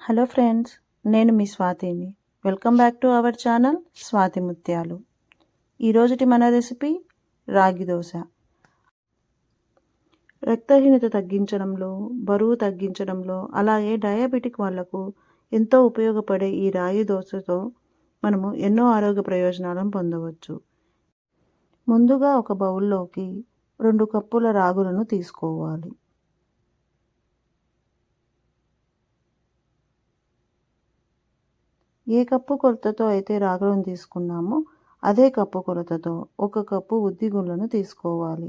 Hello friends, నేను మీ స్వాతిని. Welcome back to our channel Swathi Mutyalu. ఈరోజుటి మన రెసిపీ రాగి దోశ. రక్తహీనత తగ్గించడంలో, బరువు తగ్గించడంలో, అలాగే డయాబెటిక్ వాళ్లకు ఎంతో ఉపయోగపడే ఈ రాగి దోశతో మనము ఎన్నో ఆరోగ్య ప్రయోజనాలను పొందవచ్చు. ముందుగా ఒక బౌల్లోకి 2 కప్పుల రాగులను తీసుకోవాలి. ఏ కప్పు కొలతతో అయితే రాగులను తీసుకున్నామో అదే కప్పు కొలతతో 1 కప్పు ఉద్ది గుళ్ళను తీసుకోవాలి.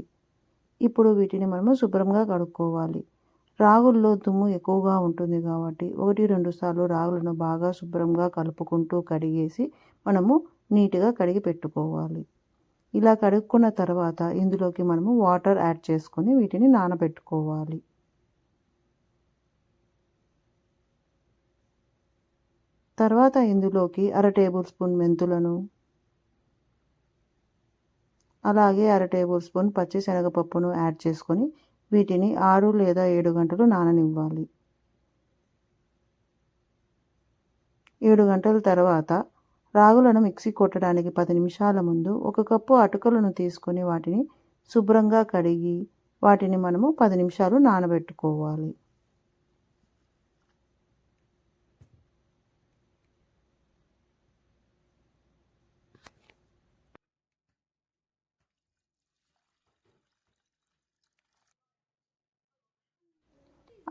ఇప్పుడు వీటిని మనము శుభ్రంగా కడుక్కోవాలి. రాగుల్లో దుమ్ము ఎక్కువగా ఉంటుంది కాబట్టి 1-2 సార్లు రాగులను బాగా శుభ్రంగా కలుపుకుంటూ కడిగేసి మనము నీట్గా కడిగి పెట్టుకోవాలి. ఇలా కడుక్కున్న తర్వాత ఇందులోకి మనము వాటర్ యాడ్ చేసుకొని వీటిని నానబెట్టుకోవాలి. తర్వాత ఇందులోకి 1/2 టేబుల్ స్పూన్ మెంతులను, అలాగే 1/2 టేబుల్ స్పూన్ పచ్చిశనగపప్పును యాడ్ చేసుకొని వీటిని 6 లేదా 7 గంటలు నాననివ్వాలి. 7 గంటల తర్వాత రాగులను మిక్సీ కొట్టడానికి 10 నిమిషాల ముందు 1 కప్పు అటుకులను తీసుకొని వాటిని శుభ్రంగా కడిగి వాటిని మనము 10 నిమిషాలు నానబెట్టుకోవాలి.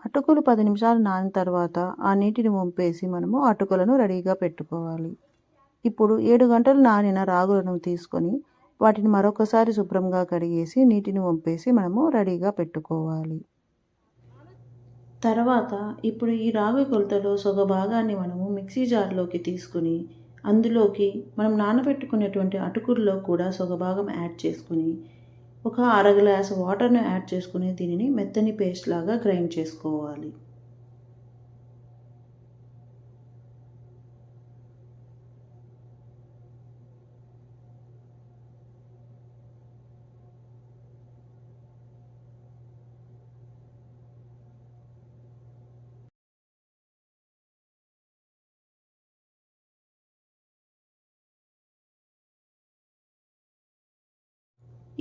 అటుకులు 10 నిమిషాలు నానిన తర్వాత ఆ నీటిని వంపేసి మనము అటుకులను రెడీగా పెట్టుకోవాలి. ఇప్పుడు 7 గంటలు నానిన రాగులను తీసుకొని వాటిని మరొకసారి శుభ్రంగా కడిగేసి నీటిని వంపేసి మనము రెడీగా పెట్టుకోవాలి. తర్వాత ఇప్పుడు ఈ రాగి కొలతలో సగ భాగాన్ని మనము మిక్సీ జార్లోకి తీసుకుని అందులోకి మనం నానబెట్టుకునేటువంటి అటుకుల్లో కూడా సగ భాగం యాడ్ చేసుకుని ఒక 1/2 గ్లాసు వాటర్ను యాడ్ చేసుకుని దీనిని మెత్తని పేస్ట్ లాగా గ్రైండ్ చేసుకోవాలి.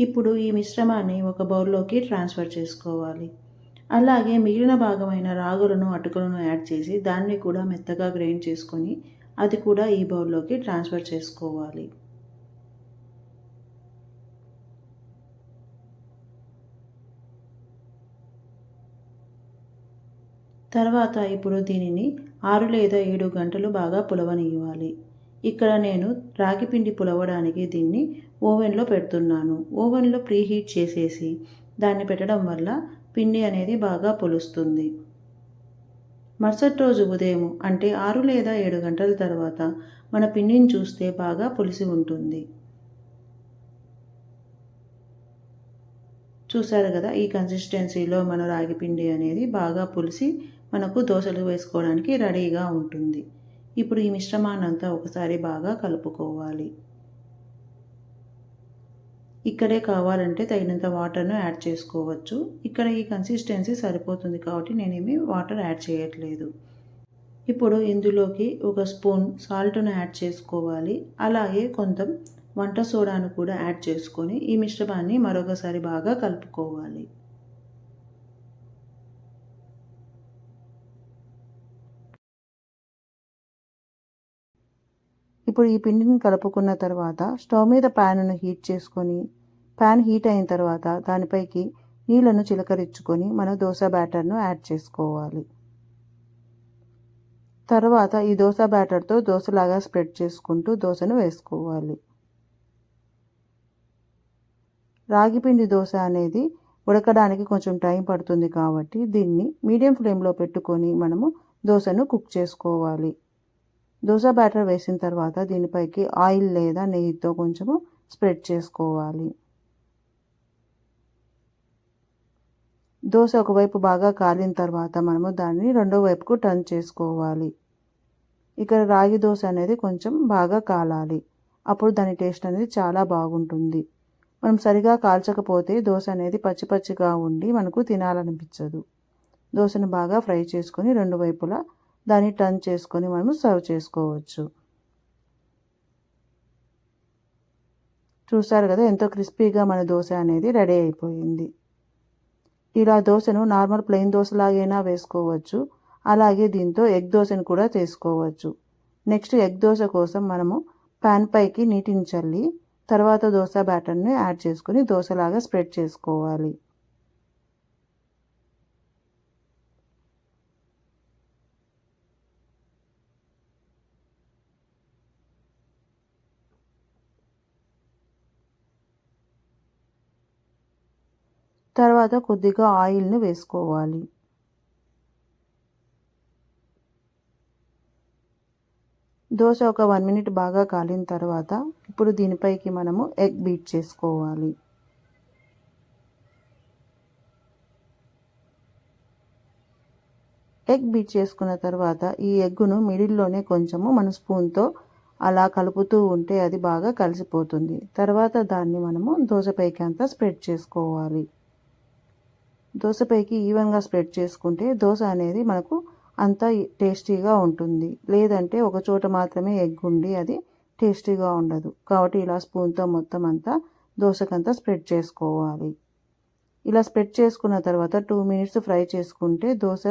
ఇప్పుడు ఈ మిశ్రమాన్ని ఒక బౌల్లోకి ట్రాన్స్ఫర్ చేసుకోవాలి. అలాగే మిగిలిన భాగమైన రాగులను అటుకులను యాడ్ చేసి దాన్ని కూడా మెత్తగా గ్రైండ్ చేసుకొని అది కూడా ఈ బౌల్లోకి ట్రాన్స్ఫర్ చేసుకోవాలి. తర్వాత ఇప్పుడు దీనిని 6 లేదా 7 గంటలు బాగా పులవనివ్వాలి. ఇక్కడ నేను రాగి పిండి పులవడానికి దీన్ని ఓవెన్లో పెడుతున్నాను. ఓవెన్లో ప్రీహీట్ చేసేసి దాన్ని పెట్టడం వల్ల పిండి అనేది బాగా పులుస్తుంది. మరుసటి రోజు ఉదయం అంటే 6 లేదా 7 గంటల తర్వాత మన పిండిని చూస్తే బాగా పులిసి ఉంటుంది. చూసారు కదా, ఈ కన్సిస్టెన్సీలో మన రాగి పిండి అనేది బాగా పులిసి మనకు దోశలు వేసుకోవడానికి రెడీగా ఉంటుంది. ఇప్పుడు ఈ మిశ్రమాన్ని అంతా ఒకసారి బాగా కలుపుకోవాలి. ఇక్కడే కావాలంటే తగినంత వాటర్ను యాడ్ చేసుకోవచ్చు. ఇక్కడ ఈ కన్సిస్టెన్సీ సరిపోతుంది కాబట్టి నేనేమి వాటర్ యాడ్ చేయట్లేదు. ఇప్పుడు ఇందులోకి 1 స్పూన్ సాల్ట్ను యాడ్ చేసుకోవాలి. అలాగే కొంత వంట సోడాను కూడా యాడ్ చేసుకొని ఈ మిశ్రమాన్ని మరొకసారి బాగా కలుపుకోవాలి. ఇప్పుడు ఈ పిండిని కలుపుకున్న తర్వాత స్టవ్ మీద ప్యాన్ను హీట్ చేసుకొని ప్యాన్ హీట్ అయిన తర్వాత దానిపైకి నీళ్లను చిలకరించుకొని మనం దోశ బ్యాటర్ను యాడ్ చేసుకోవాలి. తర్వాత ఈ దోశ బ్యాటర్తో దోశలాగా స్ప్రెడ్ చేసుకుంటూ దోశను వేసుకోవాలి. రాగిపిండి దోశ అనేది ఉడకడానికి కొంచెం టైం పడుతుంది కాబట్టి దీన్ని మీడియం ఫ్లేమ్లో పెట్టుకొని మనము దోశను కుక్ చేసుకోవాలి. దోశ బ్యాటర్ వేసిన తర్వాత దీనిపైకి ఆయిల్ లేదా నెయ్యితో కొంచెము స్ప్రెడ్ చేసుకోవాలి. దోశ ఒకవైపు బాగా కాలిన తర్వాత మనము దాన్ని రెండో వైపుకు టర్న్ చేసుకోవాలి. ఇక్కడ రాగి దోశ అనేది కొంచెం బాగా కాలాలి. అప్పుడు దాని టేస్ట్ అనేది చాలా బాగుంటుంది. మనం సరిగా కాల్చకపోతే దోశ అనేది పచ్చి పచ్చిగా ఉండి మనకు తినాలనిపించదు. దోశను బాగా ఫ్రై చేసుకొని రెండు వైపులా దాన్ని టర్న్ చేసుకొని మనము సర్వ్ చేసుకోవచ్చు. చూసారు కదా ఎంతో క్రిస్పీగా మన దోశ అనేది రెడీ అయిపోయింది. ఇలా దోశను నార్మల్ ప్లెయిన్ దోశలాగైనా వేసుకోవచ్చు. అలాగే దీంతో ఎగ్ దోశను కూడా చేసుకోవచ్చు. నెక్స్ట్ ఎగ్ దోశ కోసం మనము పాన్ పైకి నీటిని చల్లి తర్వాత దోశ బ్యాటర్ని యాడ్ చేసుకొని దోశలాగా స్ప్రెడ్ చేసుకోవాలి. తర్వాత కొద్దిగా ఆయిల్ని వేసుకోవాలి. దోశ ఒక 1 మినిట్ బాగా కాలిన తర్వాత ఇప్పుడు దీనిపైకి మనము ఎగ్ బీట్ చేసుకోవాలి. ఎగ్ బీట్ చేసుకున్న తర్వాత ఈ ఎగ్గును మిడిల్లోనే కొంచెము మన స్పూన్తో అలా కలుపుతూ ఉంటే అది బాగా కలిసిపోతుంది. తర్వాత దాన్ని మనము దోశపైకి అంతా స్ప్రెడ్ చేసుకోవాలి. దోశపైకి ఈవెన్గా స్ప్రెడ్ చేసుకుంటే దోశ అనేది మనకు అంతా టేస్టీగా ఉంటుంది. లేదంటే ఒక చోట మాత్రమే ఎగ్ ఉండి అది టేస్టీగా ఉండదు. కాబట్టి ఇలా స్పూన్తో మొత్తం అంతా దోశకంతా స్ప్రెడ్ చేసుకోవాలి. ఇలా స్ప్రెడ్ చేసుకున్న తర్వాత 2 మినిట్స్ ఫ్రై చేసుకుంటే దోశ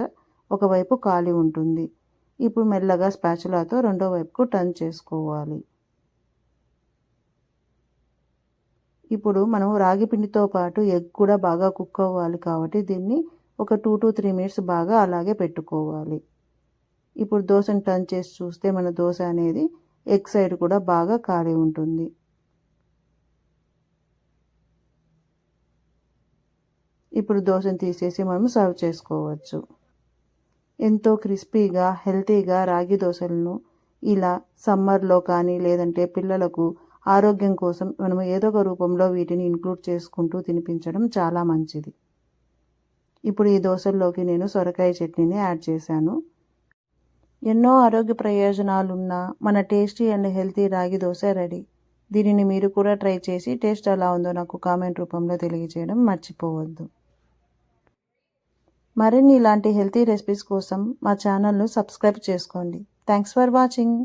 ఒకవైపు కాలి ఉంటుంది. ఇప్పుడు మెల్లగా స్పాచులాతో రెండో వైపుకు టర్న్ చేసుకోవాలి. ఇప్పుడు మనం రాగి పిండితో పాటు ఎగ్ కూడా బాగా కుక్ అవ్వాలి కాబట్టి దీన్ని ఒక 2 to 3 మినిట్స్ బాగా అలాగే పెట్టుకోవాలి. ఇప్పుడు దోశను టర్న్ చేసి చూస్తే మన దోశ అనేది ఎగ్ సైడ్ కూడా బాగా కాలి ఉంటుంది. ఇప్పుడు దోశను తీసేసి మనం సర్వ్ చేసుకోవచ్చు. ఎంతో క్రిస్పీగా హెల్తీగా రాగి దోశలను ఇలా సమ్మర్లో కానీ లేదంటే పిల్లలకు ఆరోగ్యం కోసం మనము ఏదో ఒక రూపంలో వీటిని ఇంక్లూడ్ చేసుకుంటూ తినిపించడం చాలా మంచిది. ఇప్పుడు ఈ దోశల్లోకి నేను సొరకాయ చట్నీని యాడ్ చేశాను. ఎన్నో ఆరోగ్య ప్రయోజనాలున్న మన టేస్టీ అండ్ హెల్తీ రాగి దోశ రెడీ. దీనిని మీరు కూడా ట్రై చేసి టేస్ట్ ఎలా ఉందో నాకు కామెంట్ రూపంలో తెలియజేయడం మర్చిపోవద్దు. మరిన్ని ఇలాంటి హెల్తీ రెసిపీస్ కోసం మా ఛానల్ను సబ్స్క్రైబ్ చేసుకోండి. Thanks for watching.